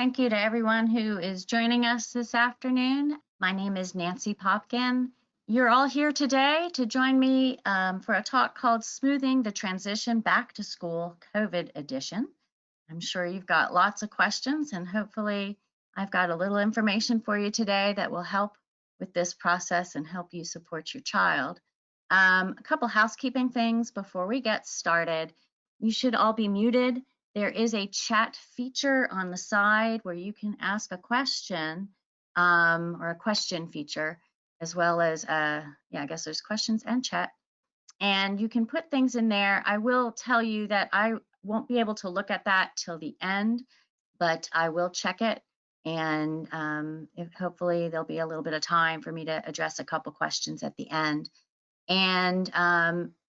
Thank you to everyone who is joining us this afternoon. My name is Nancy Popkin. You're all here today to join me for a talk called Smoothing the Transition Back to School COVID Edition. I'm sure you've got lots of questions, and hopefully I've got a little information for you today that will help with this process and help you support your child. A couple housekeeping things before we get started. You should all be muted. There is a chat feature on the side where you can ask a question, or a question feature, as well as, I guess there's questions and chat. And you can put things in there. I will tell you that I won't be able to look at that till the end, but I will check it. And hopefully there'll be a little bit of time for me to address a couple questions at the end. And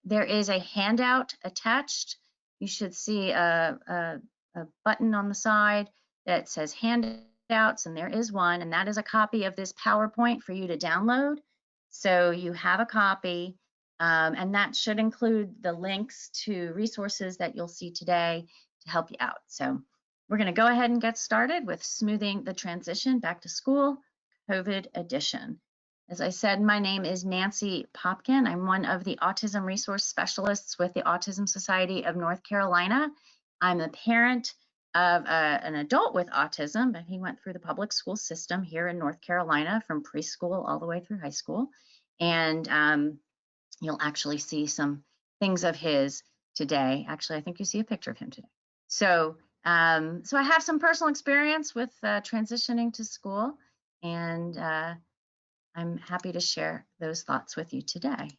there is a handout attached. You should see a button on the side that says handouts, and there is one, and that is a copy of this PowerPoint for you to download. So you have a copy, and that should include the links to resources that you'll see today to help you out. So we're going to go ahead and get started with Smoothing the Transition Back to School, COVID Edition. As I said, my name is Nancy Popkin. I'm one of the autism resource specialists with the Autism Society of North Carolina. I'm a parent of an adult with autism, but he went through the public school system here in North Carolina from preschool all the way through high school. And you'll actually see some things of his today. Actually, I think you see a picture of him today. So I have some personal experience with transitioning to school, and I'm happy to share those thoughts with you today.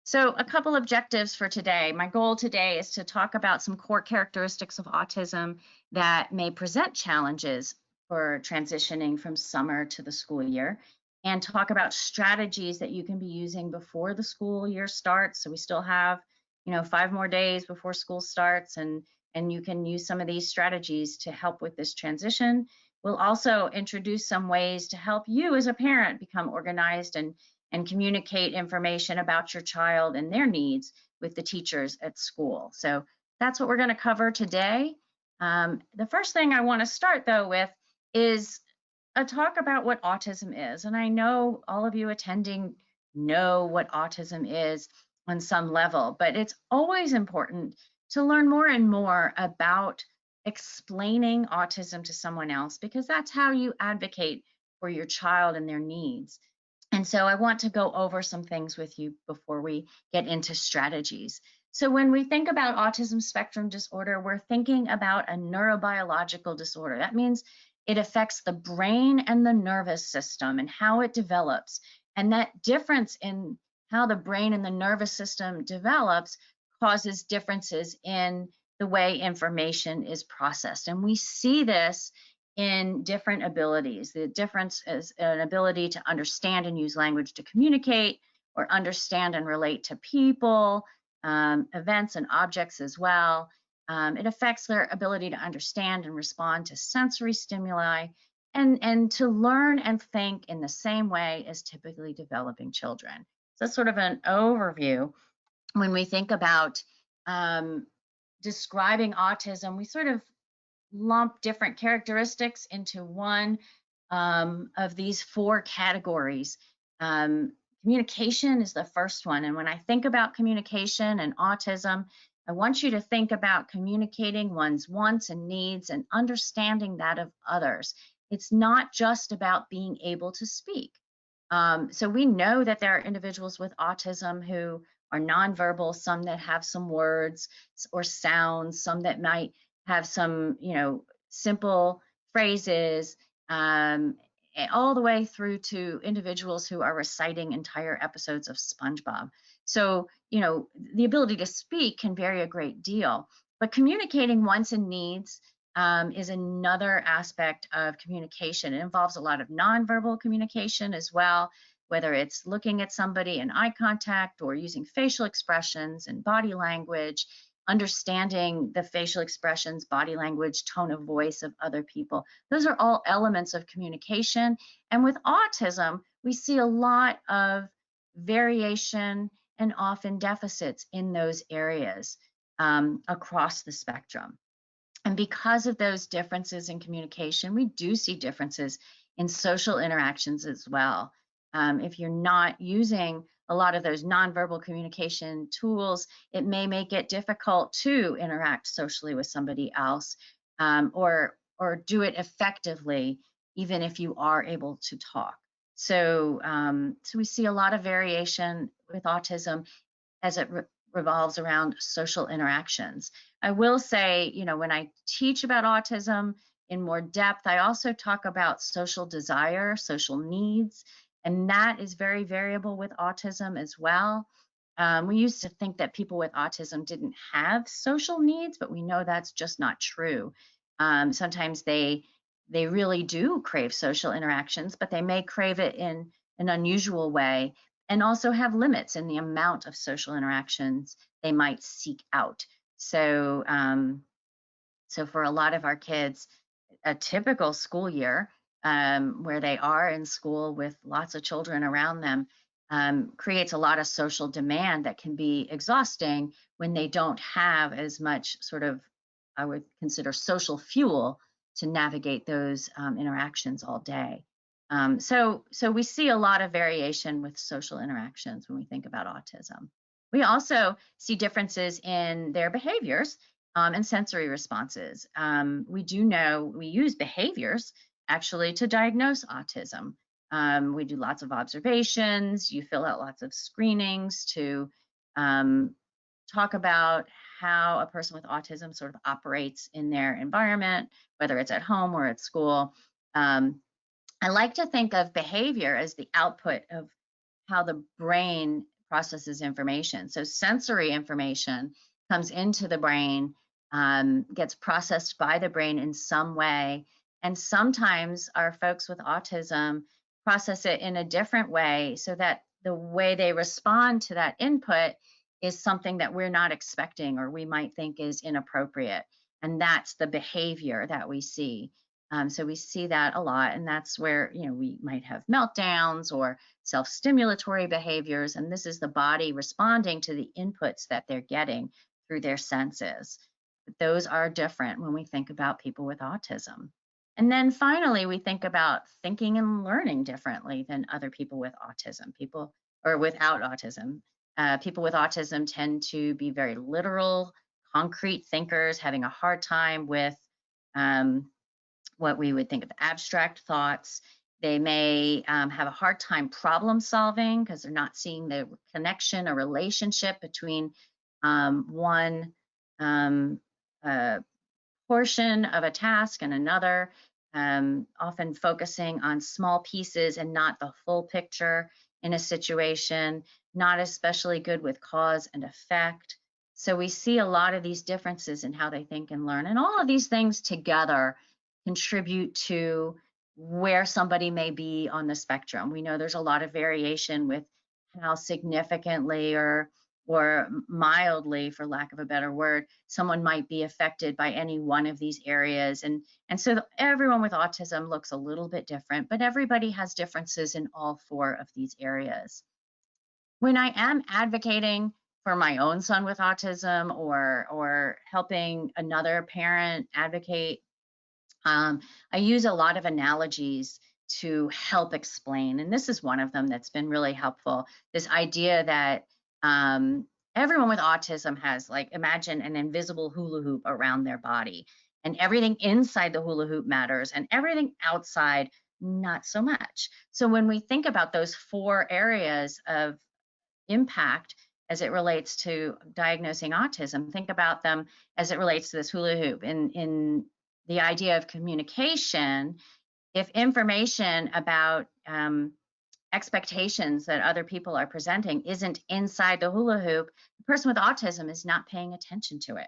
So a couple objectives for today. My goal today is to talk about some core characteristics of autism that may present challenges for transitioning from summer to the school year, and talk about strategies that you can be using before the school year starts. So we still have, 5 more days before school starts, and you can use some of these strategies to help with this transition. We'll also introduce some ways to help you as a parent become organized and communicate information about your child and their needs with the teachers at school. So that's what we're going to cover today. The first thing I want to start, though, with is a talk about what autism is. And I know all of you attending know what autism is on some level, but it's always important to learn more and more about explaining autism to someone else, because that's how you advocate for your child and their needs. And so I want to go over some things with you before we get into strategies. So when we think about autism spectrum disorder, we're thinking about a neurobiological disorder. That means it affects the brain and the nervous system and how it develops. And that difference in how the brain and the nervous system develops causes differences in the way information is processed. And we see this in different abilities. The difference is an ability to understand and use language to communicate, or understand and relate to people, events and objects as well. It affects their ability to understand and respond to sensory stimuli, and to learn and think in the same way as typically developing children. So that's sort of an overview. When we think about describing autism, we sort of lump different characteristics into one of these 4 categories. Communication is the first one. And when I think about communication and autism, I want you to think about communicating one's wants and needs and understanding that of others. It's not just about being able to speak. So we know that there are individuals with autism who are nonverbal, some that have some words or sounds, some that might have some, simple phrases, all the way through to individuals who are reciting entire episodes of SpongeBob. So, the ability to speak can vary a great deal, but communicating wants and needs is another aspect of communication. It involves a lot of nonverbal communication as well, whether it's looking at somebody in eye contact or using facial expressions and body language, understanding the facial expressions, body language, tone of voice of other people. Those are all elements of communication. And with autism, we see a lot of variation and often deficits in those areas across the spectrum. And because of those differences in communication, we do see differences in social interactions as well. If you're not using a lot of those nonverbal communication tools, it may make it difficult to interact socially with somebody else, or do it effectively, even if you are able to talk. So we see a lot of variation with autism as it revolves around social interactions. I will say, when I teach about autism in more depth, I also talk about social desire, social needs, and that is very variable with autism as well. We used to think that people with autism didn't have social needs, but we know that's just not true. Sometimes they really do crave social interactions, but they may crave it in an unusual way and also have limits in the amount of social interactions they might seek out. So for a lot of our kids, a typical school year, where they are in school with lots of children around them, creates a lot of social demand that can be exhausting when they don't have as much sort of, I would consider, social fuel to navigate those interactions all day. So we see a lot of variation with social interactions when we think about autism. We also see differences in their behaviors and sensory responses. We do know we use behaviors actually to diagnose autism. We do lots of observations. You fill out lots of screenings to um, talk about how a person with autism sort of operates in their environment, whether it's at home or at school. Um, I like to think of behavior as the output of how the brain processes information. So sensory information comes into the brain, gets processed by the brain in some way. And sometimes our folks with autism process it in a different way so that the way they respond to that input is something that we're not expecting or we might think is inappropriate. And that's the behavior that we see. So we see that a lot, and that's where we might have meltdowns or self-stimulatory behaviors, and this is the body responding to the inputs that they're getting through their senses. But those are different when we think about people with autism. And then finally, we think about thinking and learning differently than other people with autism, people or without autism. People with autism tend to be very literal, concrete thinkers, having a hard time with um, what we would think of abstract thoughts. They may have a hard time problem solving because they're not seeing the connection or relationship between one um, uh, portion of a task and another, often focusing on small pieces and not the full picture in a situation, not especially good with cause and effect. So we see a lot of these differences in how they think and learn. And all of these things together contribute to where somebody may be on the spectrum. We know there's a lot of variation with how significantly or mildly, for lack of a better word, someone might be affected by any one of these areas. And so everyone with autism looks a little bit different, but everybody has differences in all four of these areas. When I am advocating for my own son with autism or helping another parent advocate, um, I use a lot of analogies to help explain, and this is one of them that's been really helpful. This idea that everyone with autism has, like, imagine an invisible hula hoop around their body, and everything inside the hula hoop matters, and everything outside, not so much. So when we think about those four areas of impact as it relates to diagnosing autism, think about them as it relates to this hula hoop. In the idea of communication, if information about expectations that other people are presenting isn't inside the hula hoop, the person with autism is not paying attention to it.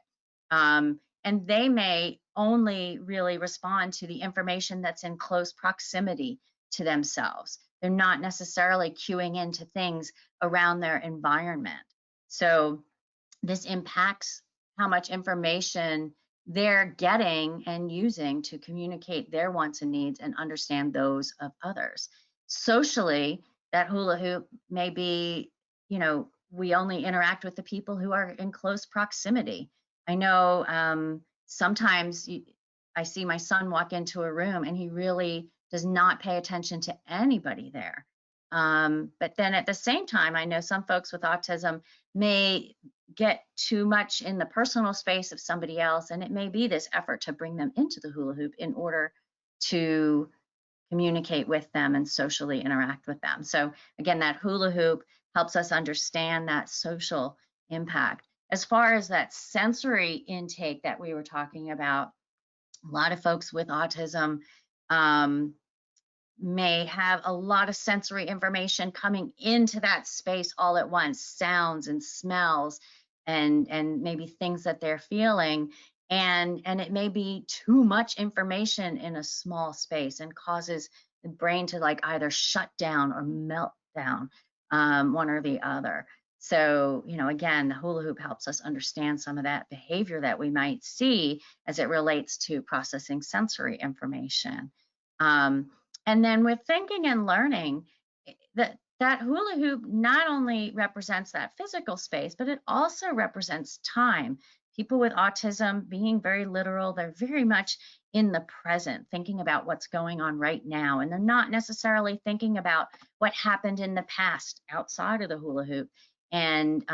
And they may only really respond to the information that's in close proximity to themselves. They're not necessarily cueing into things around their environment. So this impacts how much information they're getting and using to communicate their wants and needs and understand those of others. Socially, that hula hoop may be, we only interact with the people who are in close proximity. I know sometimes I see my son walk into a room and he really does not pay attention to anybody there. But then at the same time, I know some folks with autism may get too much in the personal space of somebody else, and it may be this effort to bring them into the hula hoop in order to communicate with them and socially interact with them. So again, that hula hoop helps us understand that social impact. As far as that sensory intake that we were talking about, a lot of folks with autism um, may have a lot of sensory information coming into that space all at once, sounds and smells and maybe things that they're feeling. And it may be too much information in a small space and causes the brain to like either shut down or melt down, one or the other. So, again, the hula hoop helps us understand some of that behavior that we might see as it relates to processing sensory information. Um, and then with thinking and learning, that hula hoop not only represents that physical space, but it also represents time. People with autism, being very literal, they're very much in the present, thinking about what's going on right now. And they're not necessarily thinking about what happened in the past outside of the hula hoop. And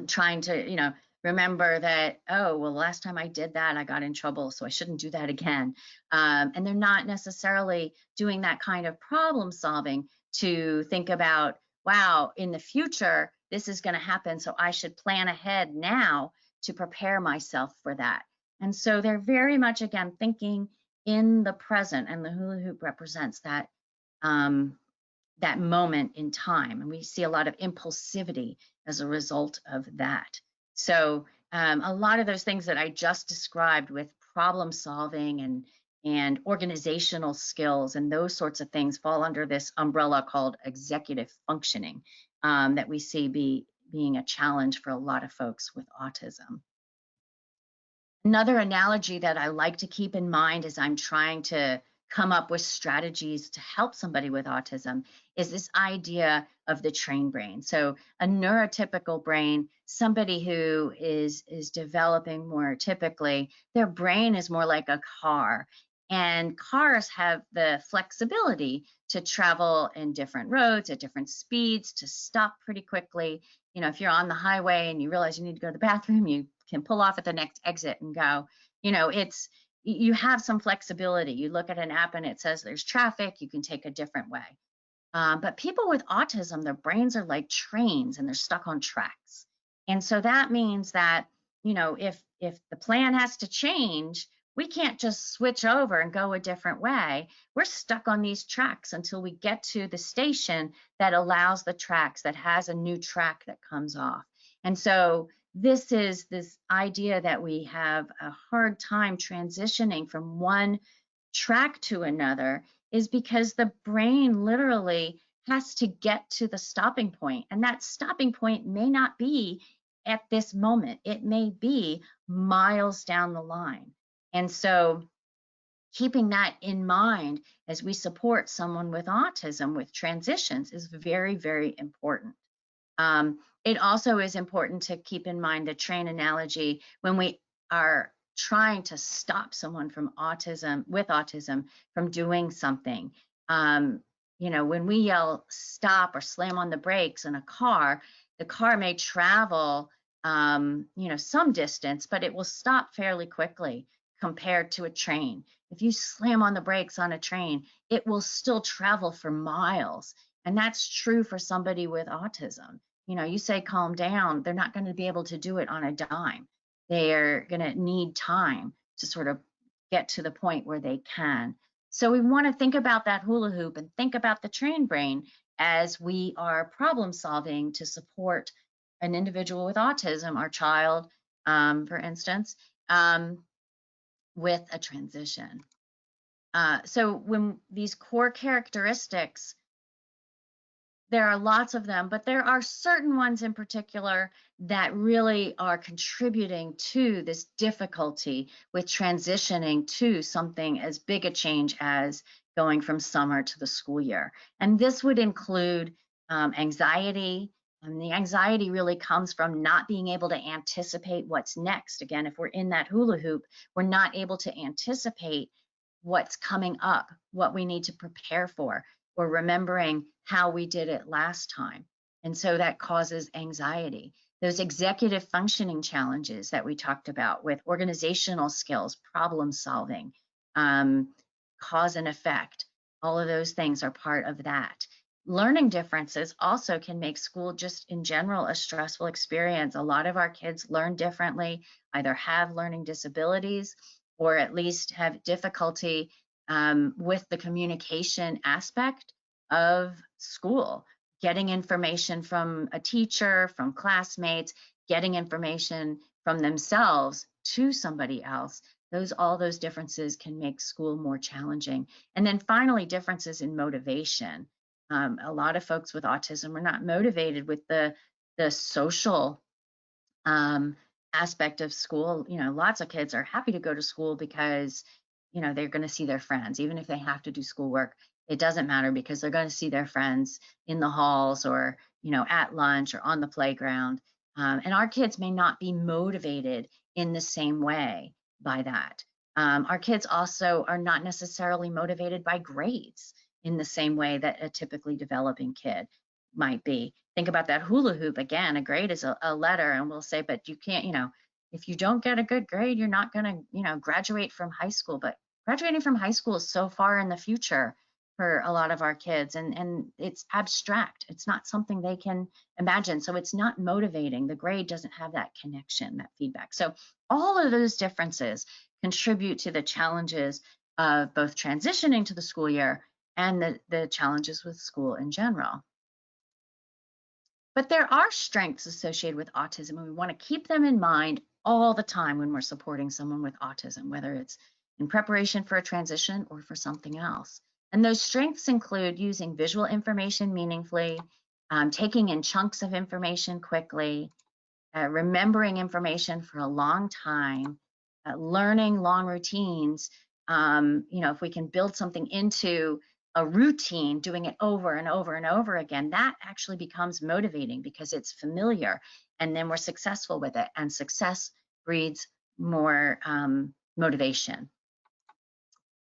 trying to, remember that, oh, well, last time I did that, I got in trouble, so I shouldn't do that again. And they're not necessarily doing that kind of problem solving to think about, wow, in the future, this is going to happen, so I should plan ahead now to prepare myself for that. And so they're very much, again, thinking in the present, and the hula hoop represents that moment in time. And we see a lot of impulsivity as a result of that. So a lot of those things that I just described with problem solving and organizational skills and those sorts of things fall under this umbrella called executive functioning, that we see being a challenge for a lot of folks with autism. Another analogy that I like to keep in mind as I'm trying to come up with strategies to help somebody with autism is this idea of the train brain. So a neurotypical brain, somebody who is developing more typically, their brain is more like a car. And cars have the flexibility to travel in different roads at different speeds, to stop pretty quickly. If you're on the highway and you realize you need to go to the bathroom, you can pull off at the next exit and go. You have some flexibility. You look at an app and it says there's traffic, you can take a different way. But people with autism, their brains are like trains and they're stuck on tracks. And so that means that, if the plan has to change, we can't just switch over and go a different way. We're stuck on these tracks until we get to the station that allows the tracks, that has a new track that comes off. And so this is this idea that we have a hard time transitioning from one track to another is because the brain literally has to get to the stopping point. And that stopping point may not be at this moment, it may be miles down the line. And so keeping that in mind as we support someone with autism with transitions is very, very important. It also is important to keep in mind the train analogy when we are trying to stop someone with autism from doing something. When we yell stop or slam on the brakes in a car, the car may travel, some distance, but it will stop fairly quickly compared to a train. If you slam on the brakes on a train, it will still travel for miles. And that's true for somebody with autism. You say calm down, they're not going to be able to do it on a dime. They're going to need time to sort of get to the point where they can. So we want to think about that hula hoop and think about the train brain as we are problem solving to support an individual with autism, our child, for instance, with a transition. So when these core characteristics, there are lots of them, but there are certain ones in particular that really are contributing to this difficulty with transitioning to something as big a change as going from summer to the school year. And this would include anxiety, The anxiety really comes from not being able to anticipate what's next. Again, if we're in that hula hoop, we're not able to anticipate what's coming up, what we need to prepare for, or remembering how we did it last time. And so that causes anxiety. Those executive functioning challenges that we talked about with organizational skills, problem solving, um, cause and effect, all of those things are part of that. Learning differences also can make school just in general a stressful experience. A lot of our kids learn differently, either have learning disabilities or at least have difficulty with the communication aspect of school, getting information from a teacher, from classmates, getting information from themselves to somebody else. All those differences can make school more challenging. And then finally, differences in motivation. A lot of folks with autism are not motivated with the social um, aspect of school. Lots of kids are happy to go to school because, they're going to see their friends, even if they have to do schoolwork. It doesn't matter because they're going to see their friends in the halls or, at lunch or on the playground. And our kids may not be motivated in the same way by that. Our kids also are not necessarily motivated by grades in the same way that a typically developing kid might be. Think about that hula hoop again. A grade is a letter, and we'll say, but you can't, if you don't get a good grade, you're not going to, graduate from high school. But graduating from high school is so far in the future for a lot of our kids, and it's abstract. It's not something they can imagine. So it's not motivating. The grade doesn't have that connection, that feedback. So all of those differences contribute to the challenges of both transitioning to the school year and the challenges with school in general. But there are strengths associated with autism, and we want to keep them in mind all the time when we're supporting someone with autism, whether it's in preparation for a transition or for something else. And those strengths include using visual information meaningfully, taking in chunks of information quickly, remembering information for a long time, learning long routines. If we can build something into a routine, doing it over and over and over again, that actually becomes motivating because it's familiar, and then we're successful with it, and success breeds more motivation.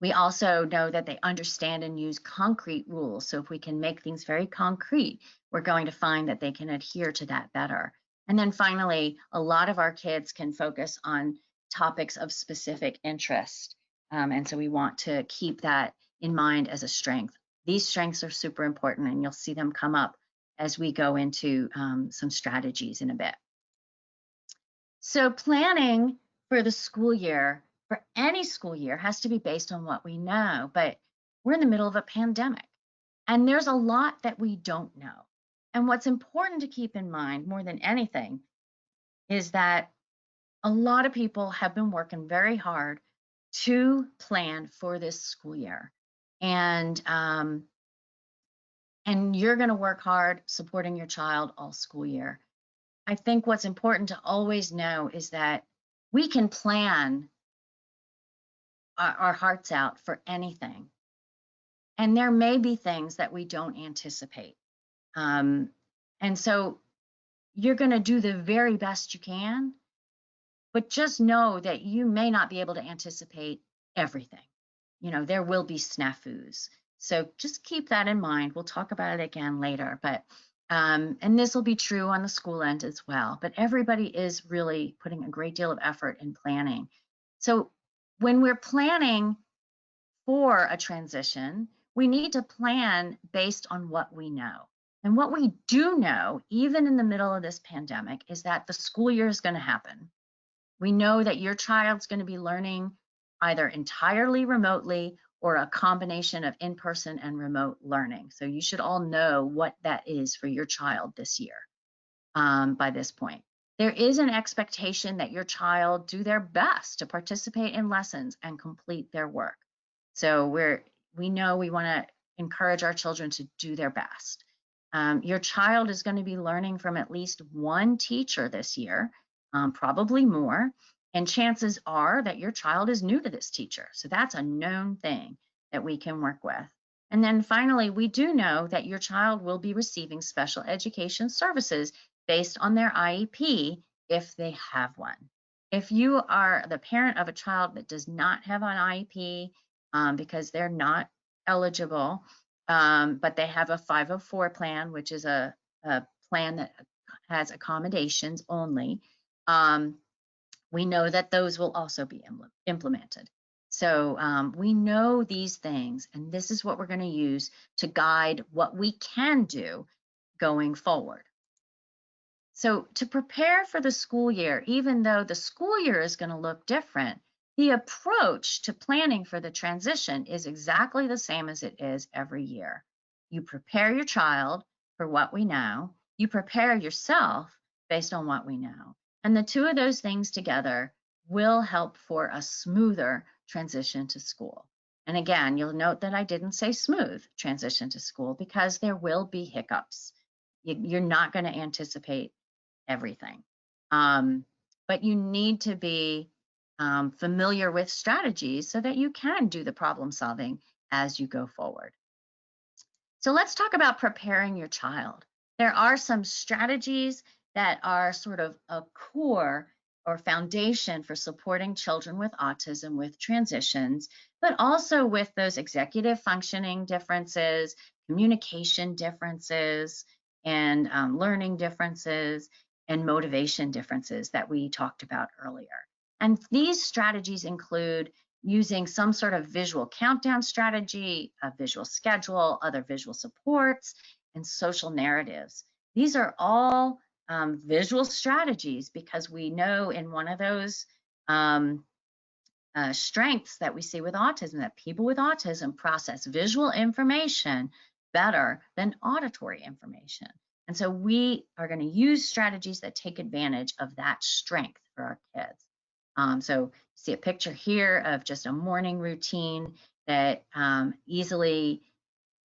We also know that they understand and use concrete rules. So if we can make things very concrete, we're going to find that they can adhere to that better. And then finally, a lot of our kids can focus on topics of specific interest. And so we want to keep that in mind as a strength. These strengths are super important, and you'll see them come up as we go into some strategies in a bit. So planning for the school year, for any school year, has to be based on what we know, but we're in the middle of a pandemic, and there's a lot that we don't know. And what's important to keep in mind more than anything is that a lot of people have been working very hard to plan for this school year. And you're going to work hard supporting your child all school year. I think what's important to always know is that we can plan our hearts out for anything. And there may be things that we don't anticipate. And so you're going to do the very best you can, but just know that you may not be able to anticipate everything. There will be snafus. So just keep that in mind. We'll talk about it again later, but and this will be true on the school end as well. But everybody is really putting a great deal of effort in planning. So when we're planning for a transition, we need to plan based on what we know. And what we do know, even in the middle of this pandemic, is that the school year is going to happen. We know that your child's going to be learning either entirely remotely or a combination of in-person and remote learning. So you should all know what that is for your child this year by this point. There is an expectation that your child do their best to participate in lessons and complete their work. So we know we want to encourage our children to do their best. Your child is going to be learning from at least one teacher this year, probably more. And chances are that your child is new to this teacher. So that's a known thing that we can work with. And then finally, we do know that your child will be receiving special education services based on their IEP if they have one. If you are the parent of a child that does not have an IEP because they're not eligible, but they have a 504 plan, which is a plan that has accommodations only, um, we know that those will also be implemented. So we know these things, and this is what we're going to use to guide what we can do going forward. So to prepare for the school year, even though the school year is going to look different, the approach to planning for the transition is exactly the same as it is every year. You prepare your child for what we know, you prepare yourself based on what we know. And the two of those things together will help for a smoother transition to school. And again, you'll note that I didn't say smooth transition to school because there will be hiccups. You're not going to anticipate everything. But you need to be familiar with strategies so that you can do the problem solving as you go forward. So let's talk about preparing your child. There are some strategies that are sort of a core or foundation for supporting children with autism with transitions, but also with those executive functioning differences, communication differences, and learning differences, and motivation differences that we talked about earlier. And these strategies include using some sort of visual countdown strategy, a visual schedule, other visual supports, and social narratives. These are all visual strategies because we know in one of those strengths that we see with autism that people with autism process visual information better than auditory information. And so we are going to use strategies that take advantage of that strength for our kids. So see a picture here of just a morning routine that easily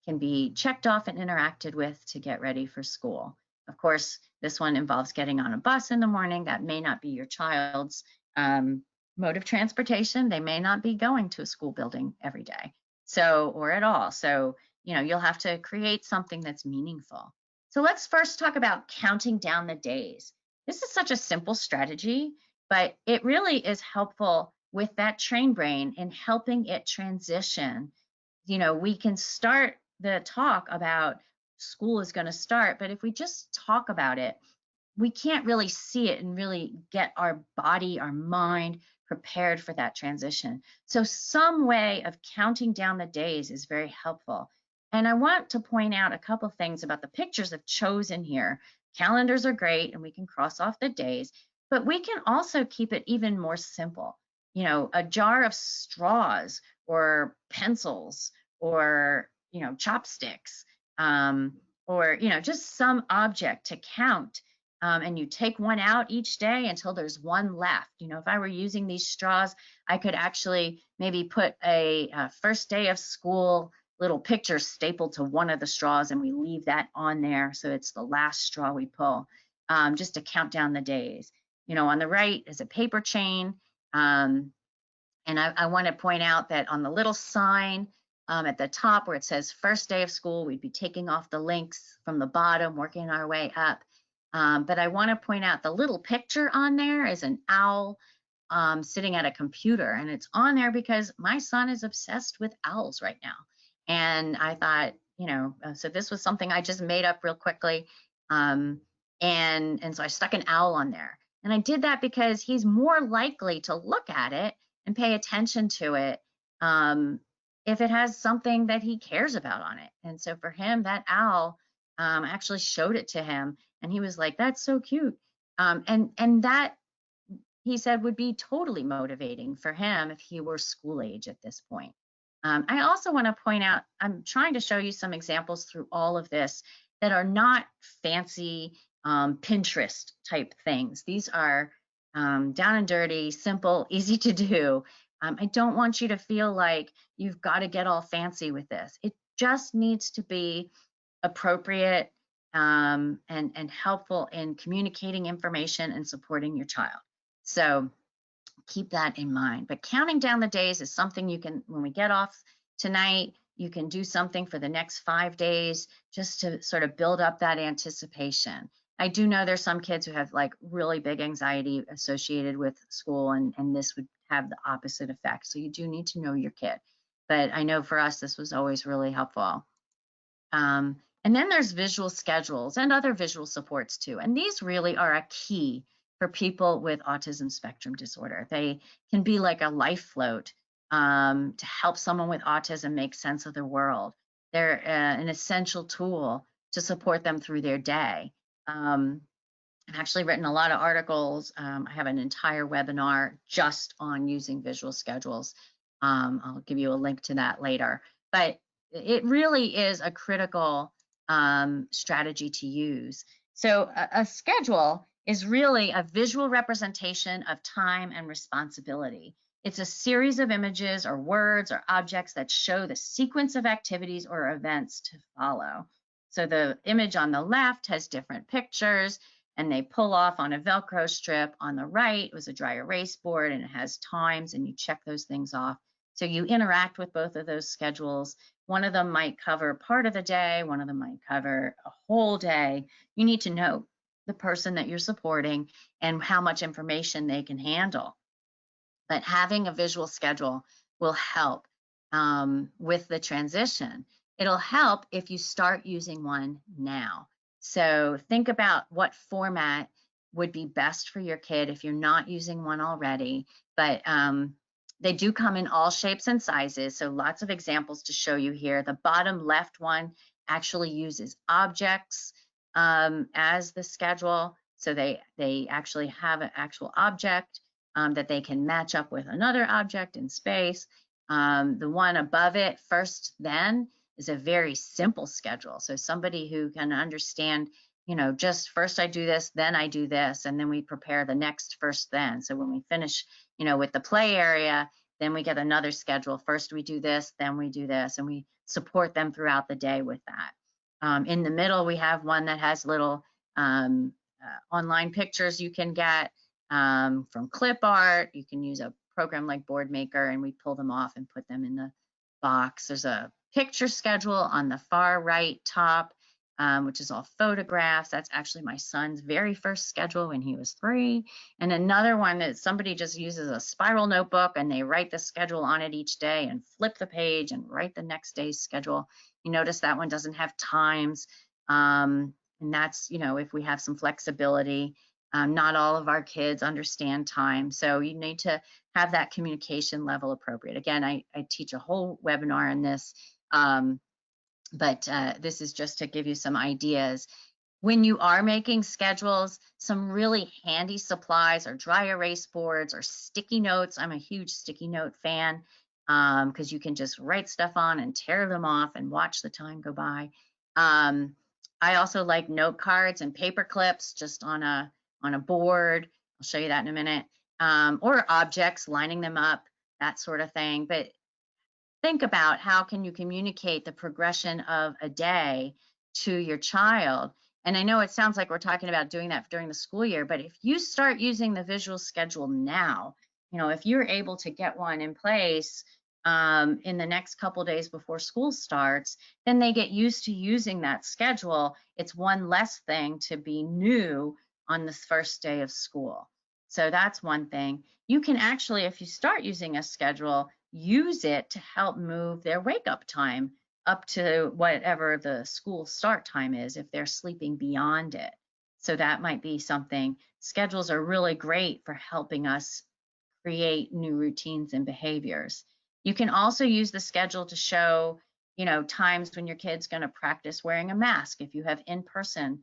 can be checked off and interacted with to get ready for school. Of course, this one involves getting on a bus in the morning. That may not be your child's mode of transportation. They may not be going to a school building every day, or at all. So, you'll have to create something that's meaningful. So let's first talk about counting down the days. This is such a simple strategy, but it really is helpful with that train brain in helping it transition. We can start the talk about school is going to start, but if we just talk about it, we can't really see it and really get our body, our mind prepared for that transition. So some way of counting down the days is very helpful. And I want to point out a couple things about the pictures I've chosen here. Calendars are great and we can cross off the days, but we can also keep it even more simple. A jar of straws or pencils or, chopsticks, or, just some object to count. And you take one out each day until there's one left. If I were using these straws, I could actually maybe put a first day of school little picture stapled to one of the straws, and we leave that on there so it's the last straw we pull, just to count down the days. On the right is a paper chain. And I want to point out that on the little sign at the top where it says first day of school, we'd be taking off the links from the bottom, working our way up. But I want to point out the little picture on there is an owl sitting at a computer. And it's on there because my son is obsessed with owls right now. And I thought, so this was something I just made up real quickly. And so I stuck an owl on there. And I did that because he's more likely to look at it and pay attention to it if it has something that he cares about on it. And so for him, that owl, I actually showed it to him. And he was like, that's so cute. And that, he said, would be totally motivating for him if he were school age at this point. I also want to point out, I'm trying to show you some examples through all of this that are not fancy Pinterest type things. These are down and dirty, simple, easy to do. I don't want you to feel like you've got to get all fancy with this. It just needs to be appropriate and helpful in communicating information and supporting your child. So keep that in mind. But counting down the days is something you can, when we get off tonight, You can do something for the next 5 days just to sort of build up that anticipation. I do know there's some kids who have like really big anxiety associated with school, and this would have the opposite effect. So you do need to know your kid. But I know for us, this was always really helpful. And then there's visual schedules and other visual supports too. And these really are a key for people with autism spectrum disorder. They can be like a life float to help someone with autism make sense of their world. They're an essential tool to support them through their day. I've actually written a lot of articles. I have an entire webinar just on using visual schedules. I'll give you a link to that later. But it really is a critical strategy to use. So a schedule is really a visual representation of time and responsibility. It's a series of images or words or objects that show the sequence of activities or events to follow. So the image on the left has different pictures, and they pull off on a Velcro strip. On the right was a dry erase board, and it has times, and you check those things off. So you interact with both of those schedules. One of them might cover part of the day, one of them might cover a whole day. You need to know the person that you're supporting and how much information they can handle. But having a visual schedule will help with the transition. It'll help if you start using one now. So think about what format would be best for your kid if you're not using one already. But they do come in all shapes and sizes, so lots of examples to show you here. The bottom left one actually uses objects as the schedule. So they actually have an actual object that they can match up with another object in space. The one above it, first then, is a very simple schedule. So somebody who can understand, just first I do this, then I do this, and then we prepare the next first then. So when we finish, with the play area, then we get another schedule. First we do this, then we do this, and we support them throughout the day with that. In the middle, we have one that has little online pictures you can get from clip art. You can use a program like Boardmaker, and we pull them off and put them in the box. There's a picture schedule on the far right top, which is all photographs. That's actually my son's very first schedule when he was 3. And another one that somebody just uses a spiral notebook, and they write the schedule on it each day and flip the page and write the next day's schedule. You notice that one doesn't have times. And that's, if we have some flexibility. Not all of our kids understand time, so you need to have that communication level appropriate. Again, I teach a whole webinar on this, but this is just to give you some ideas. When you are making schedules, some really handy supplies are dry erase boards or sticky notes. I'm a huge sticky note fan because you can just write stuff on and tear them off and watch the time go by. I also like note cards and paper clips just on a board. I'll show you that in a minute. Or objects, lining them up, that sort of thing. But think about how can you communicate the progression of a day to your child. And I know it sounds like we're talking about doing that during the school year, but if you start using the visual schedule now, if you're able to get one in place in the next couple days before school starts, then they get used to using that schedule. It's one less thing to be new on the first day of school. So that's one thing. You can actually, if you start using a schedule, use it to help move their wake up time up to whatever the school start time is if they're sleeping beyond it. So that might be something. Schedules are really great for helping us create new routines and behaviors. You can also use the schedule to show, times when your kid's going to practice wearing a mask. If you have in-person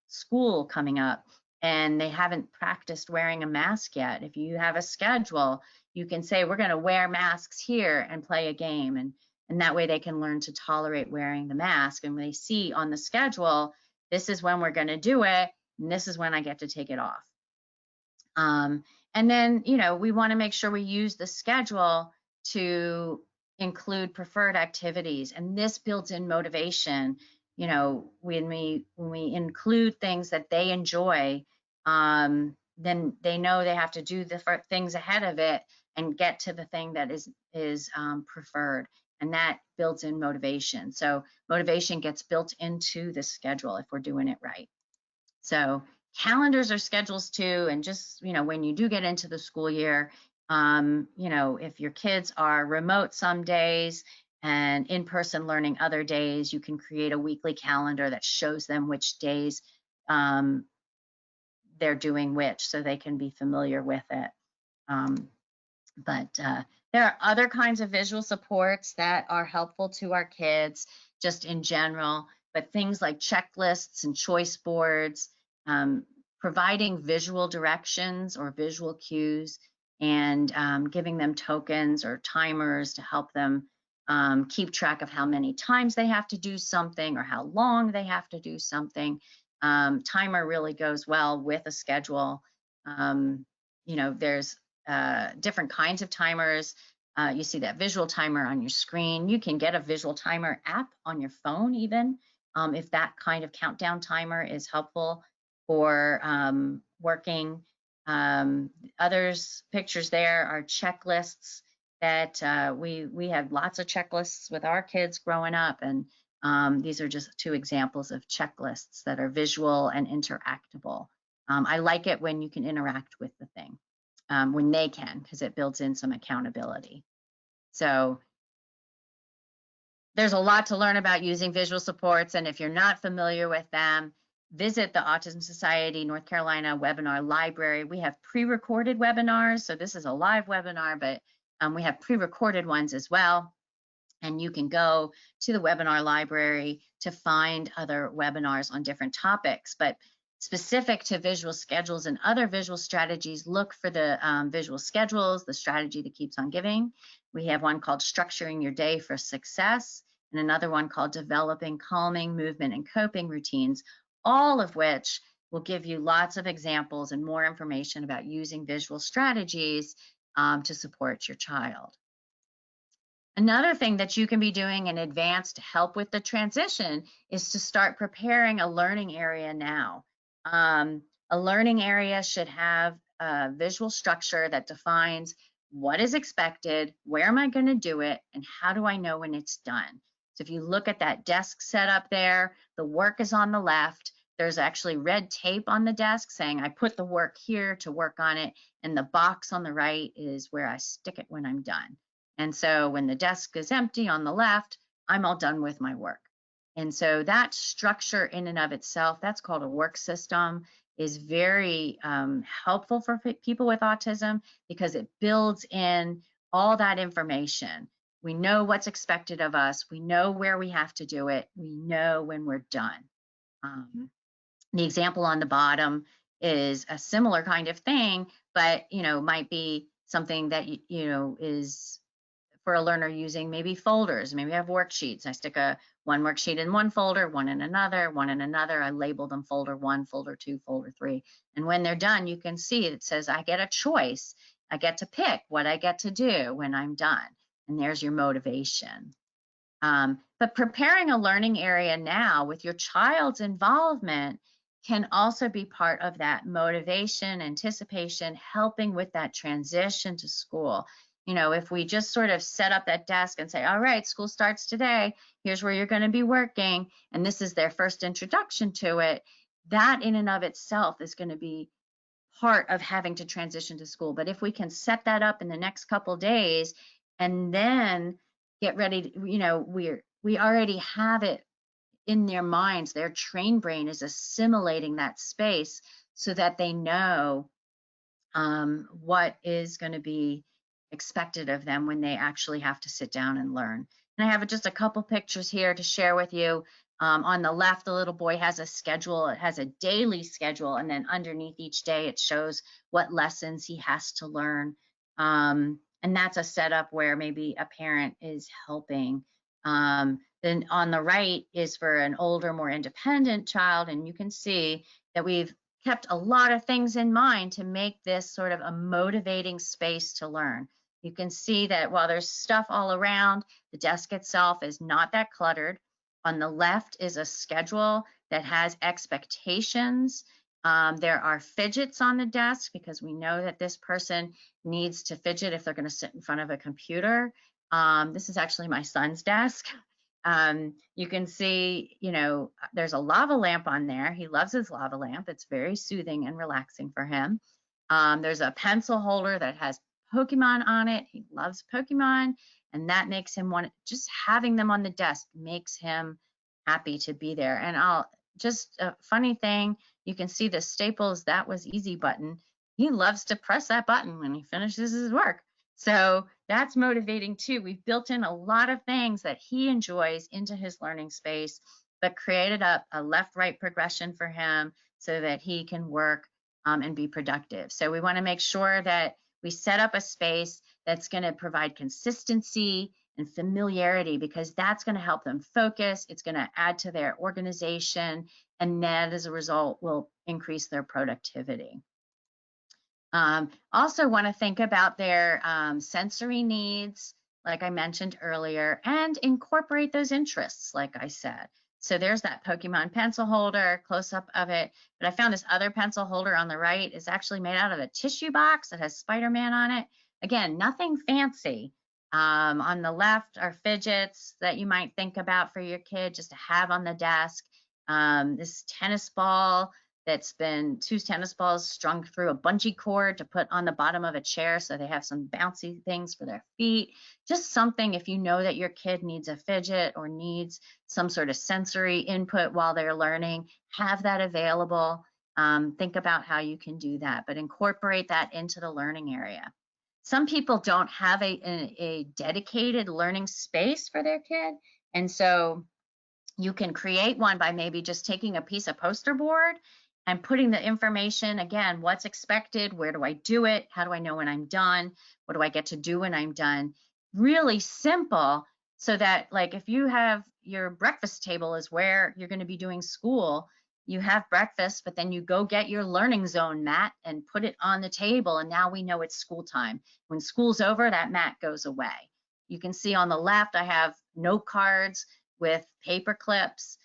school coming up and they haven't practiced wearing a mask yet, if you have a schedule, you can say, we're going to wear masks here and play a game. And that way they can learn to tolerate wearing the mask. And they see on the schedule, this is when we're going to do it, and this is when I get to take it off. And then, we want to make sure we use the schedule to include preferred activities, and this builds in motivation. When we include things that they enjoy, then they know they have to do the things ahead of it and get to the thing that is preferred. and that builds in motivation. So motivation gets built into the schedule if we're doing it right. So calendars are schedules too, and just, when you do get into the school year, if your kids are remote some days and in-person learning other days, you can create a weekly calendar that shows them which days they're doing which, so they can be familiar with it. But there are other kinds of visual supports that are helpful to our kids just in general, but things like checklists and choice boards, providing visual directions or visual cues, and giving them tokens or timers to help them keep track of how many times they have to do something or how long they have to do something. Timer really goes well with a schedule. There's different kinds of timers. You see that visual timer on your screen. You can get a visual timer app on your phone even, if that kind of countdown timer is helpful for working. Others pictures there are checklists that we had lots of checklists with our kids growing up, and these are just two examples of checklists that are visual and interactable. I like it when you can interact with the thing. When they can, because it builds in some accountability. So there's a lot to learn about using visual supports, and if you're not familiar with them, visit the Autism Society North Carolina webinar library. We have pre-recorded webinars, so this is a live webinar, but we have pre-recorded ones as well. And you can go to the webinar library to find other webinars on different topics. But specific to visual schedules and other visual strategies, look for the visual schedules, the strategy that keeps on giving. We have one called Structuring Your Day for Success, and another one called Developing Calming, Movement, and Coping Routines, all of which will give you lots of examples and more information about using visual strategies to support your child. Another thing that you can be doing in advance to help with the transition is to start preparing a learning area now. A learning area should have a visual structure that defines what is expected, where am I going to do it, and how do I know when it's done. So if you look at that desk set up there, the work is on the left. There's actually red tape on the desk saying I put the work here to work on it, and the box on the right is where I stick it when I'm done. And so when the desk is empty on the left, I'm all done with my work. And so that structure in and of itself, that's called a work system, is very helpful for people with autism because it builds in all that information. We know what's expected of us. We know where we have to do it. We know when we're done. The example on the bottom is a similar kind of thing, but might be something that is for a learner using maybe folders. Maybe I have worksheets. I stick one worksheet in one folder, one in another, one in another. I label them folder 1, folder 2, folder 3. And when they're done, you can see it says I get a choice. I get to pick what I get to do when I'm done. And there's your motivation. But preparing a learning area now with your child's involvement can also be part of that motivation, anticipation, helping with that transition to school. If we just sort of set up that desk and say, all right, school starts today, here's where you're going to be working, and this is their first introduction to it, that in and of itself is going to be part of having to transition to school. But if we can set that up in the next couple days and then get ready to, we already have it in their minds, their trained brain is assimilating that space so that they know what is going to be expected of them when they actually have to sit down and learn. And I have just a couple pictures here to share with you. On the left, the little boy has a schedule. It has a daily schedule, and then underneath each day, it shows what lessons he has to learn. And that's a setup where maybe a parent is helping. Then on the right is for an older, more independent child, and you can see that we've kept a lot of things in mind to make this sort of a motivating space to learn. You can see that while there's stuff all around, the desk itself is not that cluttered. On the left is a schedule that has expectations. There are fidgets on the desk because we know that this person needs to fidget if they're going to sit in front of a computer. This is actually my son's desk. You can see, there's a lava lamp on there. He loves his lava lamp. It's very soothing and relaxing for him. There's a pencil holder that has Pokemon on it. He loves Pokemon, and that makes him want, just having them on the desk makes him happy to be there. And just a funny thing, you can see the Staples That Was Easy button. He loves to press that button when he finishes his work. So that's motivating too. We've built in a lot of things that he enjoys into his learning space, but created up a left-right progression for him so that he can work and be productive. So we want to make sure that we set up a space that's going to provide consistency and familiarity, because that's going to help them focus. It's going to add to their organization, and that as a result will increase their productivity. Also want to think about their sensory needs, like I mentioned earlier, and incorporate those interests, like I said. So there's that Pokemon pencil holder, close up of it. But I found this other pencil holder on the right is actually made out of a tissue box that has Spider-Man on it. Again, nothing fancy. On the left are fidgets that you might think about for your kid just to have on the desk. This tennis ball that's been 2 tennis balls strung through a bungee cord to put on the bottom of a chair so they have some bouncy things for their feet. Just something, if you know that your kid needs a fidget or needs some sort of sensory input while they're learning, have that available. Think about how you can do that, but incorporate that into the learning area. Some people don't have a dedicated learning space for their kid, and so you can create one by maybe just taking a piece of poster board and putting the information, again, what's expected, where do I do it, how do I know when I'm done, what do I get to do when I'm done. Really simple, so that like if you have your breakfast table is where you're going to be doing school, you have breakfast, but then you go get your learning zone mat and put it on the table, and now we know it's school time. When school's over, that mat goes away. You can see on the left, I have note cards with paper clips.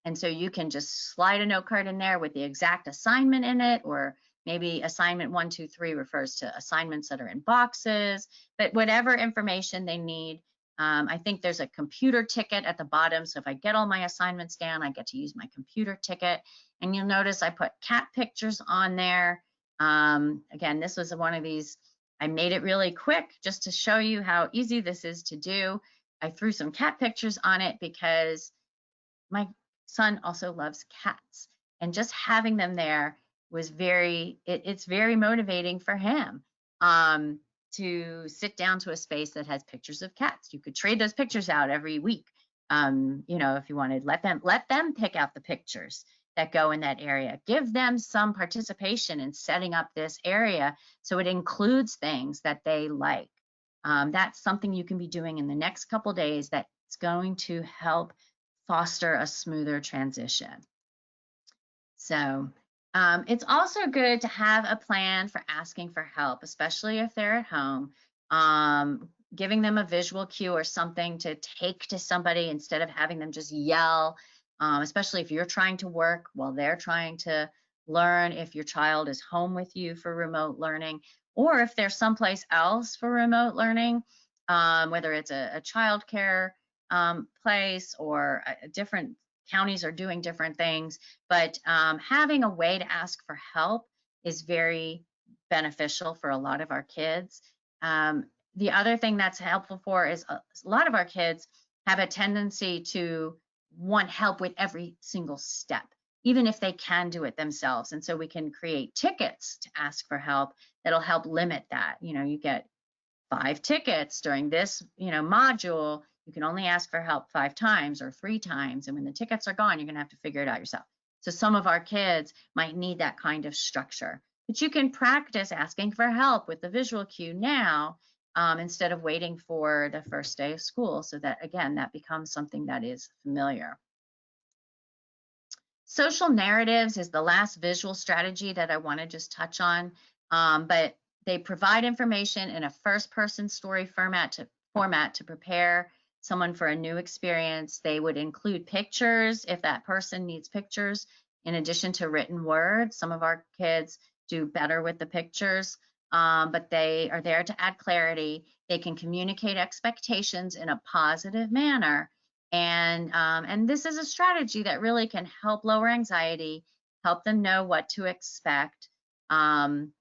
And so you can just slide a note card in there with the exact assignment in it, or maybe assignment 1, 2, 3 refers to assignments that are in boxes, but whatever information they need. I think there's a computer ticket at the bottom. So if I get all my assignments down, I get to use my computer ticket. And you'll notice I put cat pictures on there. Again, this was one of these, I made it really quick just to show you how easy this is to do. I threw some cat pictures on it because my son also loves cats, and just having them there was it's very motivating for him to sit down to a space that has pictures of cats. You could trade those pictures out every week. If you wanted, let them pick out the pictures that go in that area. Give them some participation in setting up this area so it includes things that they like. That's something you can be doing in the next couple days that's going to help foster a smoother transition. So it's also good to have a plan for asking for help, especially if they're at home. Giving them a visual cue or something to take to somebody instead of having them just yell, especially if you're trying to work while they're trying to learn, if your child is home with you for remote learning, or if they're someplace else for remote learning, whether it's a child care place or different counties are doing different things, but having a way to ask for help is very beneficial for a lot of our kids. The other thing that's helpful for is a lot of our kids have a tendency to want help with every single step, even if they can do it themselves. And so we can create tickets to ask for help that'll help limit that. You get 5 tickets during this, module. You can only ask for help 5 times or 3 times. And when the tickets are gone, you're going to have to figure it out yourself. So some of our kids might need that kind of structure. But you can practice asking for help with the visual cue now instead of waiting for the first day of school, so that, again, that becomes something that is familiar. Social narratives is the last visual strategy that I want to just touch on, but they provide information in a first-person story format to prepare someone for a new experience. They would include pictures if that person needs pictures in addition to written words. Some of our kids do better with the pictures. but they are there to add clarity. They can communicate expectations in a positive manner. And this is a strategy that really can help lower anxiety, help them know what to expect. Um,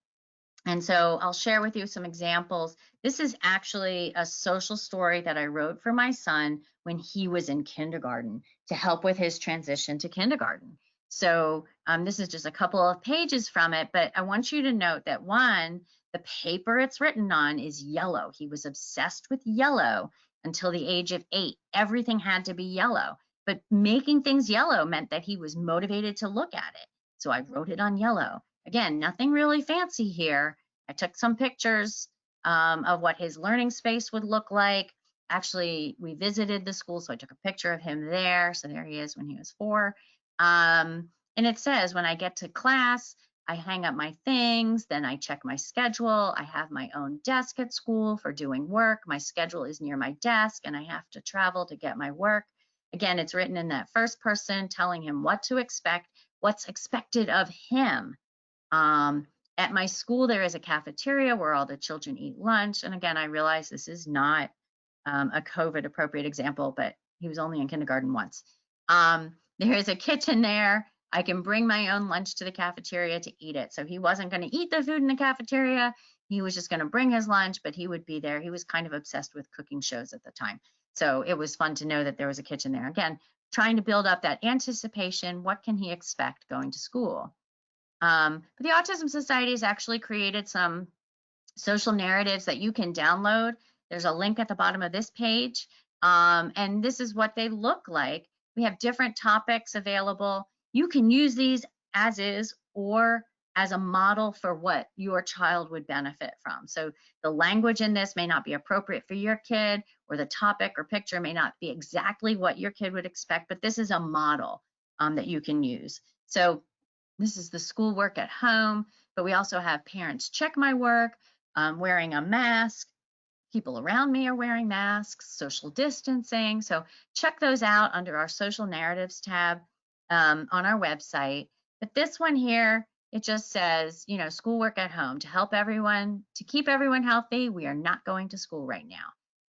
and so I'll share with you some examples. This is actually a social story that I wrote for my son when he was in kindergarten to help with his transition to kindergarten. So this is just a couple of pages from it, but I want you to note that one, the paper it's written on is yellow. He was obsessed with yellow until the age of 8. Everything had to be yellow, but making things yellow meant that he was motivated to look at it. So I wrote it on yellow. Again, nothing really fancy here. I took some pictures of what his learning space would look like. Actually, we visited the school, so I took a picture of him there. So there he is when he was 4. And it says, when I get to class, I hang up my things, then I check my schedule. I have my own desk at school for doing work. My schedule is near my desk, and I have to travel to get my work. Again, it's written in that first person, telling him what to expect, what's expected of him. At my school, there is a cafeteria where all the children eat lunch. And again, I realize this is not a COVID appropriate example, but he was only in kindergarten once. There is a kitchen there. I can bring my own lunch to the cafeteria to eat it. So he wasn't going to eat the food in the cafeteria. He was just going to bring his lunch, but he would be there. He was kind of obsessed with cooking shows at the time. So it was fun to know that there was a kitchen there. Again, trying to build up that anticipation. What can he expect going to school? But the Autism Society has actually created some social narratives that you can download. There's a link at the bottom of this page. And this is what they look like. We have different topics available. You can use these as is or as a model for what your child would benefit from. So the language in this may not be appropriate for your kid, or the topic or picture may not be exactly what your kid would expect, but this is a model that you can use. So this is the schoolwork at home, but we also have parents check my work, wearing a mask. People around me are wearing masks, social distancing. So check those out under our social narratives tab on our website. But this one here, it just says, you know, schoolwork at home to help everyone, to keep everyone healthy. We are not going to school right now.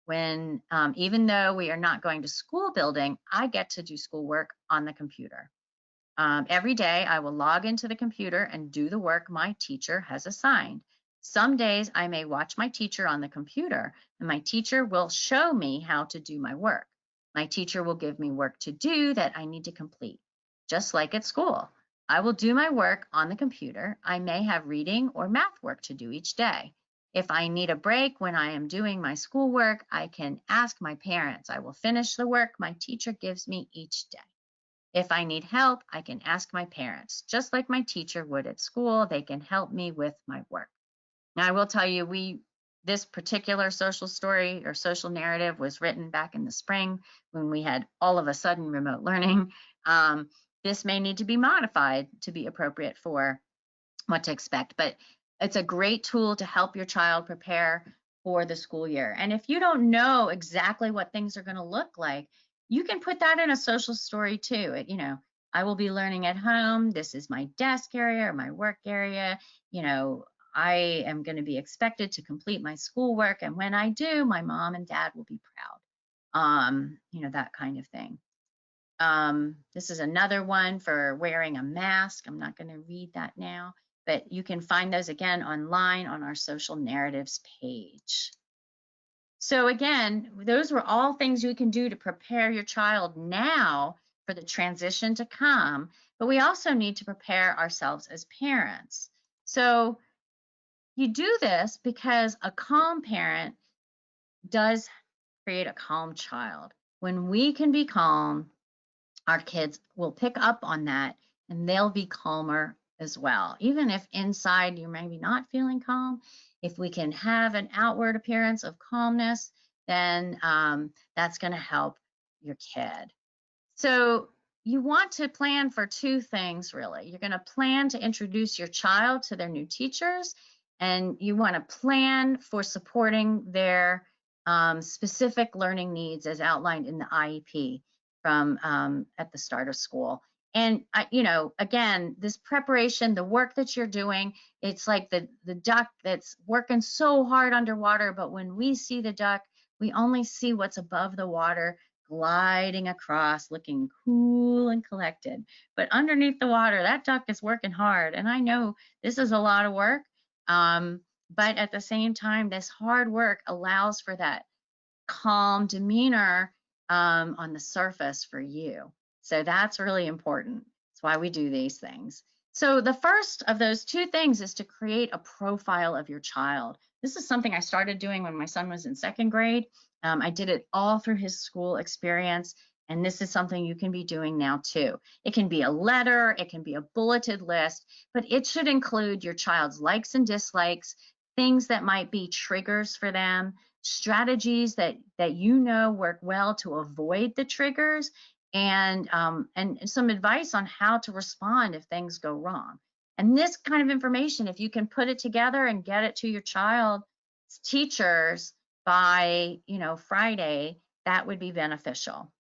When even though we are not going to school building, I get to do schoolwork on the computer. Every day, I will log into the computer and do the work my teacher has assigned. Some days, I may watch my teacher on the computer, and my teacher will show me how to do my work. My teacher will give me work to do that I need to complete, just like at school. I will do my work on the computer. I may have reading or math work to do each day. If I need a break when I am doing my schoolwork, I can ask my parents. I will finish the work my teacher gives me each day. If I need help, I can ask my parents. Just like my teacher would at school, they can help me with my work. Now, I will tell you, this particular social story or social narrative was written back in the spring when we had all of a sudden remote learning. This may need to be modified to be appropriate for what to expect, but it's a great tool to help your child prepare for the school year. And if you don't know exactly what things are going to look like, you can put that in a social story too. You know, I will be learning at home. This is my desk area or my work area. You know, I am going to be expected to complete my schoolwork. And when I do, my mom and dad will be proud. You know, that kind of thing. This is another one for wearing a mask. I'm not going to read that now, but you can find those again online on our social narratives page. So again, those were all things you can do to prepare your child now for the transition to come, but we also need to prepare ourselves as parents. So you do this because a calm parent does create a calm child. When we can be calm, our kids will pick up on that and they'll be calmer as well. Even if inside you're maybe not feeling calm, if we can have an outward appearance of calmness, then that's going to help your kid. So you want to plan for two things, really. You're going to plan to introduce your child to their new teachers, and you want to plan for supporting their specific learning needs as outlined in the IEP from at the start of school. And you know, again, this preparation, the work that you're doing, it's like the duck that's working so hard underwater, but when we see the duck, we only see what's above the water, gliding across, looking cool and collected. But underneath the water, that duck is working hard. And I know this is a lot of work, but at the same time, this hard work allows for that calm demeanor on the surface for you. So that's really important. That's why we do these things. So the first of those two things is to create a profile of your child. This is something I started doing when my son was in second grade. I did it all through his school experience, and this is something you can be doing now too. It can be a letter, it can be a bulleted list, but it should include your child's likes and dislikes, things that might be triggers for them, strategies that you know work well to avoid the triggers, and some advice on how to respond if things go wrong. And this kind of information, if you can put it together and get it to your child's teachers by, you know, Friday, that would be beneficial.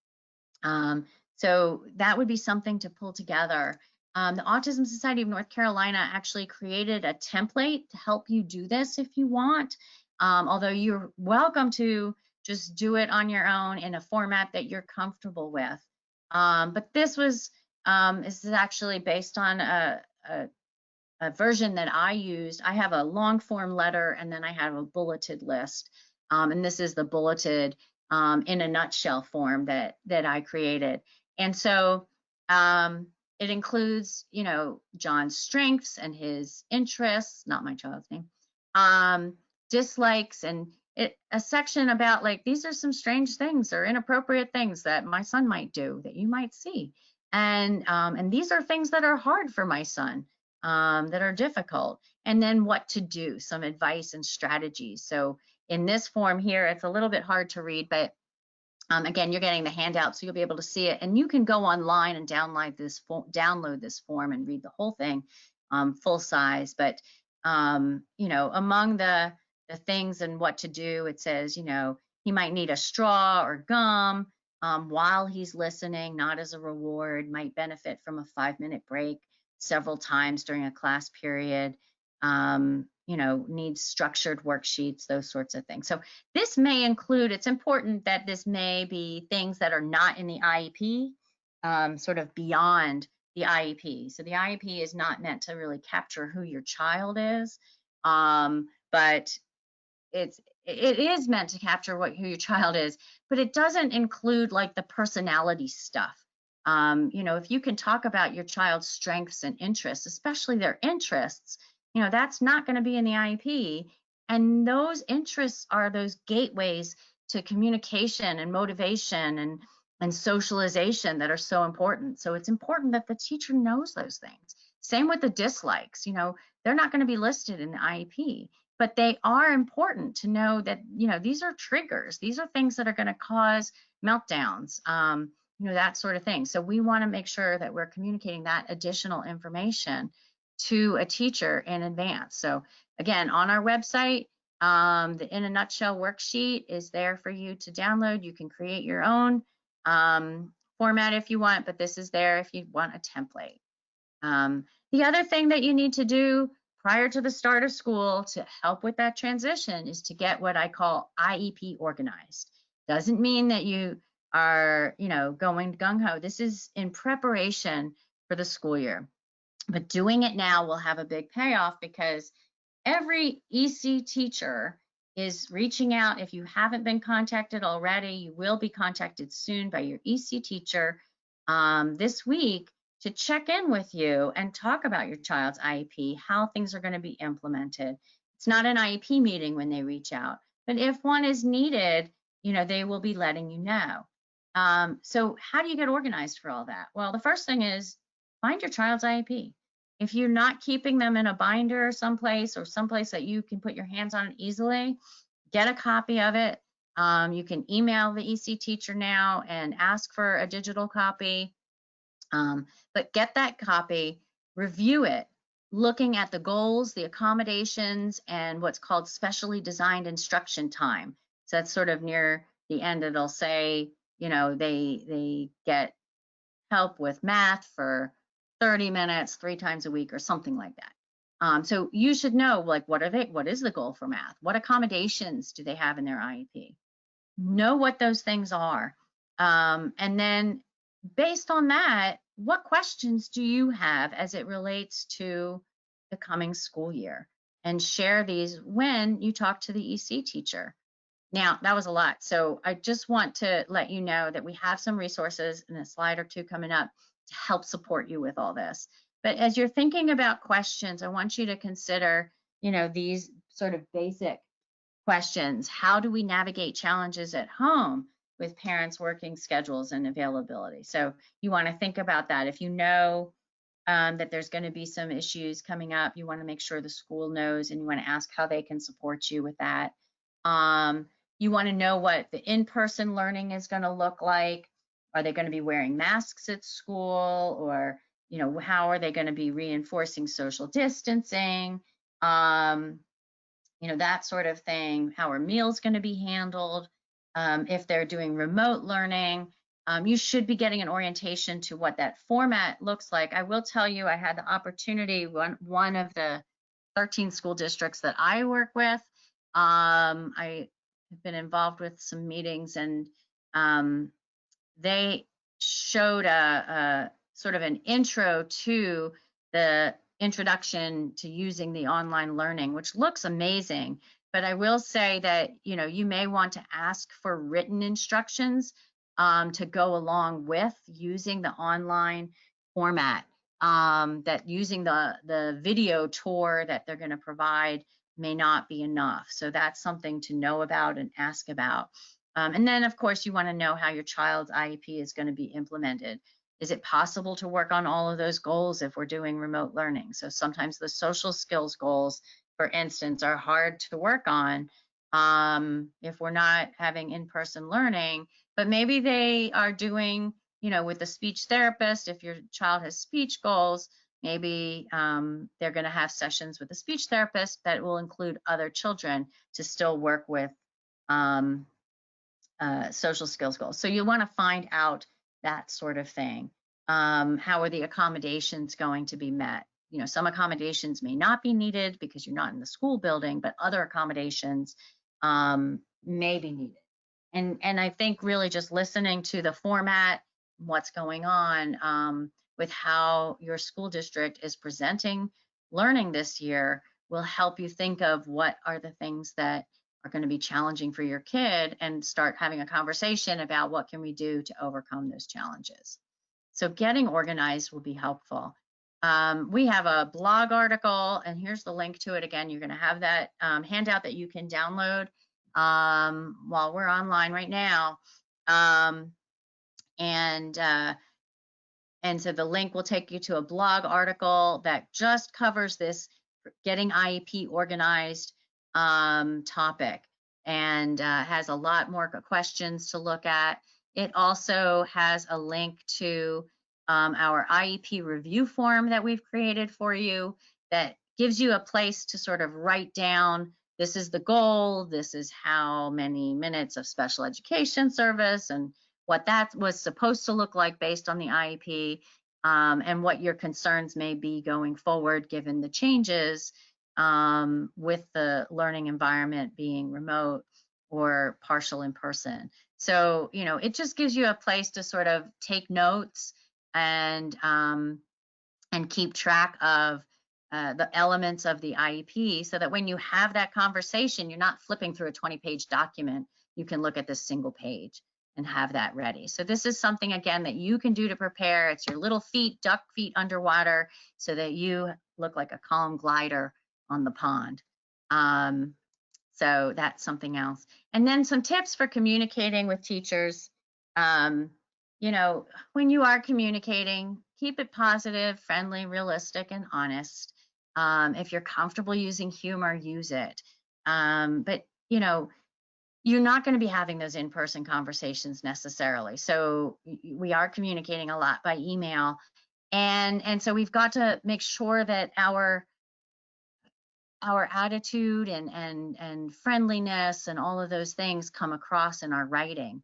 Um, so that would be something to pull together. The Autism Society of North Carolina actually created a template to help you do this if you want, although you're welcome to just do it on your own in a format that you're comfortable with. But this is actually based on a version that I used. I have a long form letter and then I have a bulleted list. And this is the bulleted in a nutshell form that I created. And so it includes, you know, John's strengths and his interests, not my child's name, dislikes, and a section about like, these are some strange things or inappropriate things that my son might do that you might see. And these are things that are hard for my son, that are difficult, and then what to do, some advice and strategies. So in this form here, it's a little bit hard to read, but again, you're getting the handout, so you'll be able to see it. And you can go online and download this form and read the whole thing full size. But you know, among the things and what to do, it says, you know, he might need a straw or gum while he's listening, not as a reward, might benefit from a 5-minute break several times during a class period. You know, needs structured worksheets, those sorts of things. So this may include, it's important that this may be things that are not in the IEP, sort of beyond the IEP. So the IEP is not meant to really capture who your child is, but it is meant to capture who your child is, but it doesn't include like the personality stuff. You know, if you can talk about your child's strengths and interests, especially their interests, you know, that's not going to be in the IEP. And those interests are those gateways to communication and motivation and socialization that are so important. So it's important that the teacher knows those things. Same with the dislikes, you know, they're not going to be listed in the IEP, but they are important to know that, you know, these are triggers. These are things that are going to cause meltdowns, you know, that sort of thing. So we want to make sure that we're communicating that additional information to a teacher in advance. So again, on our website, the In a Nutshell worksheet is there for you to download. You can create your own format if you want, but this is there if you want a template. The other thing that you need to do prior to the start of school to help with that transition is to get what I call IEP organized. Doesn't mean that you are, you know, going gung-ho. This is in preparation for the school year. But doing it now will have a big payoff because every EC teacher is reaching out. If you haven't been contacted already, you will be contacted soon by your EC teacher this week to check in with you and talk about your child's IEP, how things are going to be implemented. It's not an IEP meeting when they reach out, but if one is needed, you know, they will be letting you know. So how do you get organized for all that? Well, the first thing is find your child's IEP. If you're not keeping them in a binder someplace or someplace that you can put your hands on it easily, get a copy of it. You can email the EC teacher now and ask for a digital copy. But get that copy, review it, looking at the goals, the accommodations, and what's called specially designed instruction time. So that's sort of near the end. It'll say, you know, they get help with math for 30 minutes, 3 times a week or something like that. So you should know, like, what is the goal for math? What accommodations do they have in their IEP? Know what those things are. And then based on that, what questions do you have as it relates to the coming school year? And share these when you talk to the EC teacher. Now, that was a lot. So I just want to let you know that we have some resources and a slide or two coming up to help support you with all this. But as you're thinking about questions, I want you to consider, these sort of basic questions. How do we navigate challenges at home with parents' working schedules and availability? So you want to think about that. If you know that there's going to be some issues coming up, you want to make sure the school knows, and you want to ask how they can support you with that. You want to know what the in-person learning is going to look like. Are they going to be wearing masks at school, or how are they going to be reinforcing social distancing? That sort of thing. How are meals going to be handled? If they're doing remote learning, you should be getting an orientation to what that format looks like. I will tell you, I had the opportunity, one of the 13 school districts that I work with, I have been involved with some meetings, and they showed a sort of an intro to the introduction to using the online learning, which looks amazing. But I will say that, you may want to ask for written instructions to go along with using the online format, that using the video tour that they're going to provide may not be enough. So that's something to know about and ask about. And then, of course, you want to know how your child's IEP is going to be implemented. Is it possible to work on all of those goals if we're doing remote learning? So sometimes the social skills goals, for instance, are hard to work on if we're not having in-person learning, but maybe they are doing, with a speech therapist. If your child has speech goals, maybe they're going to have sessions with a speech therapist that will include other children to still work with social skills goals. So you want to find out that sort of thing. How are the accommodations going to be met? Some accommodations may not be needed because you're not in the school building, but other accommodations may be needed. And I think really just listening to the format, what's going on with how your school district is presenting learning this year will help you think of what are the things that are going to be challenging for your kid, and start having a conversation about what can we do to overcome those challenges. So getting organized will be helpful. We have a blog article, and here's the link to it again. You're going to have that handout that you can download while we're online right now. And so the link will take you to a blog article that just covers this getting IEP organized topic, and has a lot more questions to look at. It also has a link to our IEP review form that we've created for you that gives you a place to sort of write down, this is the goal, this is how many minutes of special education service, and what that was supposed to look like based on the IEP, and what your concerns may be going forward given the changes with the learning environment being remote or partial in person. So, it just gives you a place to sort of take notes and keep track of the elements of the IEP, so that when you have that conversation, you're not flipping through a 20-page document. You can look at this single page and have that ready. So this is something, again, that you can do to prepare. It's your little feet, duck feet underwater, so that you look like a calm glider on the pond. So that's something else. And then some tips for communicating with teachers. When you are communicating, keep it positive, friendly, realistic, and honest. If you're comfortable using humor, use it. But you're not going to be having those in-person conversations necessarily. So we are communicating a lot by email. And so we've got to make sure that our attitude and friendliness and all of those things come across in our writing.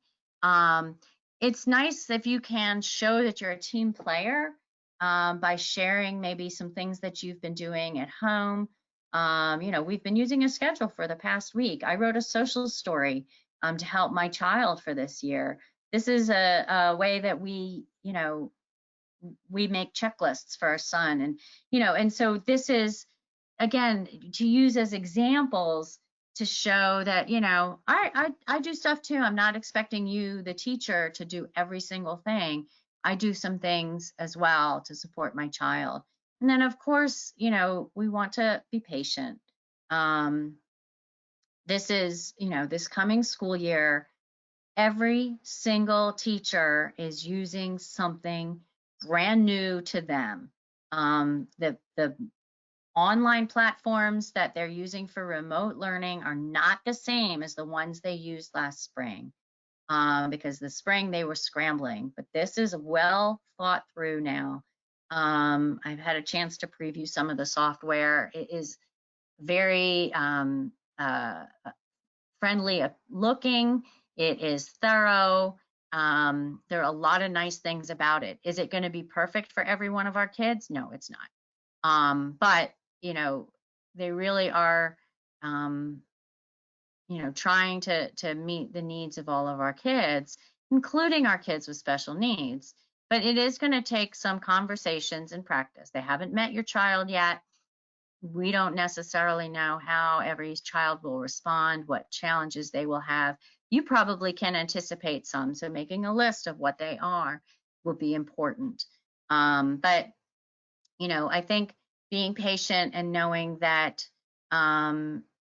it's nice if you can show that you're a team player by sharing maybe some things that you've been doing at home. We've been using a schedule for the past week. I wrote a social story to help my child for this year. This is a way that we make checklists for our son, and so this is, again, to use as examples to show that I do stuff too. I'm not expecting you, the teacher, to do every single thing. I do some things as well to support my child. And then of course, we want to be patient. This is, this coming school year, every single teacher is using something brand new to them. The online platforms that they're using for remote learning are not the same as the ones they used last spring, because the spring they were scrambling, but this is well thought through now. I've had a chance to preview some of the software. It is very friendly looking. It is thorough. There are a lot of nice things about it. Is it going to be perfect for every one of our kids? No, it's not. But they really are, trying to meet the needs of all of our kids, including our kids with special needs. But it is going to take some conversations and practice. They haven't met your child yet. We don't necessarily know how every child will respond, what challenges they will have. You probably can anticipate some, so making a list of what they are will be important. But I think being patient and knowing that they're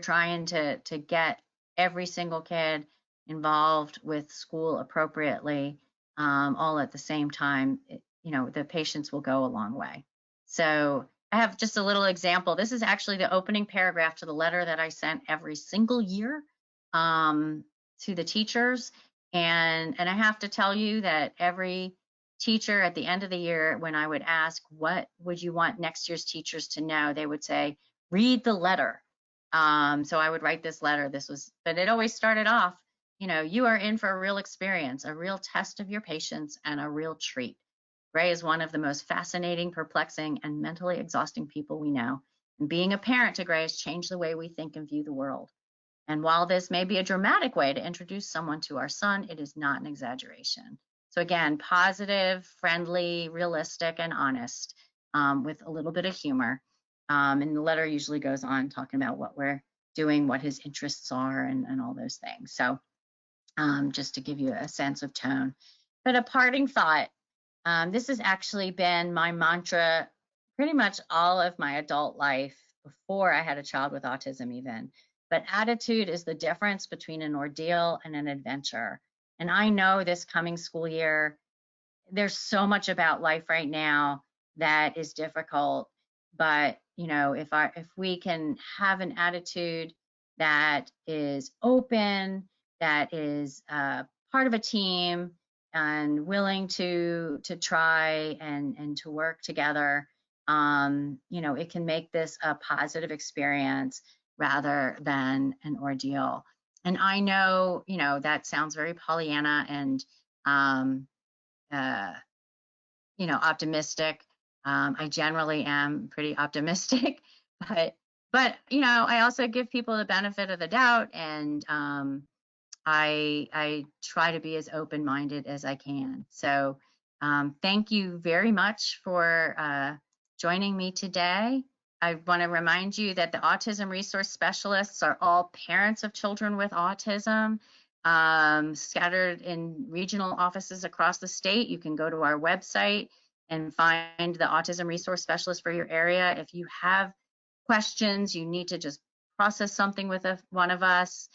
trying to get every single kid involved with school appropriately, all at the same time, the patience will go a long way. So I have just a little example. This is actually the opening paragraph to the letter that I sent every single year to the teachers. And I have to tell you that every teacher at the end of the year, when I would ask, what would you want next year's teachers to know? They would say, read the letter. So I would write this letter. But it always started off, you are in for a real experience, a real test of your patience, and a real treat. Gray is one of the most fascinating, perplexing, and mentally exhausting people we know. And being a parent to Gray has changed the way we think and view the world. And while this may be a dramatic way to introduce someone to our son, it is not an exaggeration. So again, positive, friendly, realistic, and honest, with a little bit of humor. And the letter usually goes on talking about what we're doing, what his interests are, and all those things. So just to give you a sense of tone. But a parting thought, this has actually been my mantra pretty much all of my adult life, before I had a child with autism even. But attitude is the difference between an ordeal and an adventure. And I know this coming school year, there's so much about life right now that is difficult. But if we can have an attitude that is open, that is part of a team, and willing to try and to work together, it can make this a positive experience rather than an ordeal. And I know, that sounds very Pollyanna and optimistic. I generally am pretty optimistic, but I also give people the benefit of the doubt, and I try to be as open-minded as I can. So thank you very much for joining me today. I want to remind you that the autism resource specialists are all parents of children with autism, scattered in regional offices across the state. You can go to our website and find the autism resource specialist for your area. If you have questions, you need to just process something with one of us.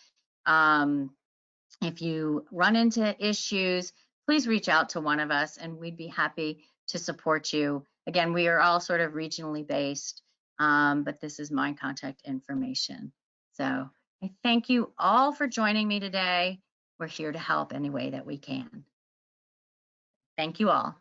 If you run into issues, please reach out to one of us and we'd be happy to support you. Again, we are all sort of regionally based, but this is my contact information. So I thank you all for joining me today. We're here to help any way that we can. Thank you all.